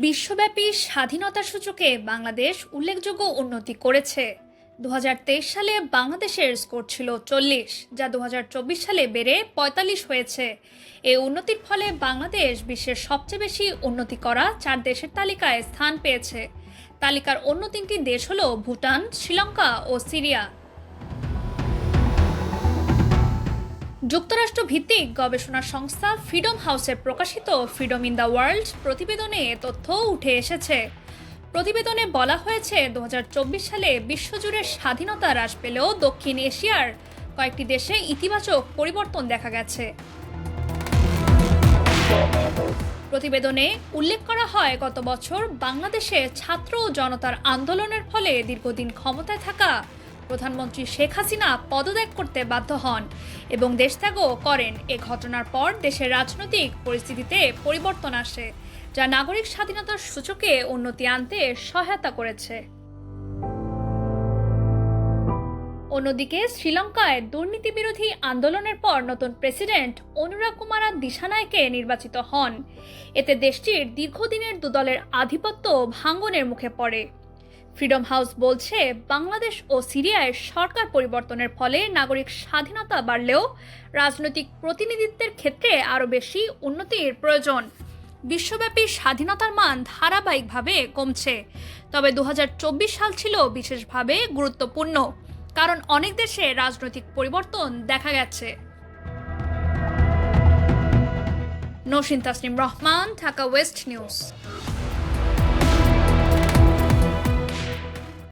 বিশ্বব্যাপী স্বাধীনতা সূচকে বাংলাদেশ উল্লেখযোগ্য উন্নতি করেছে। 2023 সালে বাংলাদেশের স্কোর ছিল 40, যা 2024 সালে বেড়ে 45 হয়েছে। এই উন্নতির ফলে বাংলাদেশ বিশ্বের সবচেয়ে বেশি উন্নতি করা 4 দেশের তালিকায় স্থান পেয়েছে। তালিকার অন্য 3টি দেশ হল ভুটান, শ্রীলঙ্কা ও সিরিয়া। যুক্তরাষ্ট্র ভিত্তিক গবেষণা সংস্থা ফ্রিডম হাউসের প্রকাশিত ফ্রিডম ইন দ্য ওয়ার্ল্ড প্রতিবেদনে এ তথ্য উঠে এসেছে। প্রতিবেদনে বলা হয়েছে 2024 সালে বিশ্বজুড়ে স্বাধীনতা হ্রাস পেলেও দক্ষিণ এশিয়ার কয়েকটি দেশে ইতিবাচক পরিবর্তন দেখা গেছে। প্রতিবেদনে উল্লেখ করা হয়, গত বছর বাংলাদেশে ছাত্র ও জনতার আন্দোলনের ফলে দীর্ঘদিন ক্ষমতায় থাকা প্রধানমন্ত্রী শেখ হাসিনা পদত্যাগ করতে বাধ্য হন এবং দেশত্যাগও করেন। এ ঘটনার পর দেশের রাজনৈতিক পরিস্থিতিতে পরিবর্তন আসে, যা নাগরিক স্বাধীনতার সূচকে উন্নতি আনতে সহায়তা করেছে। অন্যদিকে শ্রীলঙ্কায় দুর্নীতি বিরোধী আন্দোলনের পর নতুন প্রেসিডেন্ট অনুরা কুমারা দিশানায়কে নির্বাচিত হন। এতে দেশটির দীর্ঘদিনের দুদলের আধিপত্য ভাঙনের মুখে পড়ে। ফ্রিডম হাউস বলছে, বাংলাদেশ ও সিরিয়ায় সরকার পরিবর্তনের ফলে নাগরিক স্বাধীনতা বাড়লেও রাজনৈতিক প্রতিনিধিত্বের ক্ষেত্রে আরও বেশি উন্নতির প্রয়োজন। বিশ্বব্যাপী স্বাধীনতার মান ধারাবাহিকভাবে কমছে, তবে 2024 সাল ছিল বিশেষভাবে গুরুত্বপূর্ণ, কারণ অনেক দেশে রাজনৈতিক পরিবর্তন দেখা গেছে। Nowshin Tasnim Rahman, Dhaka West news.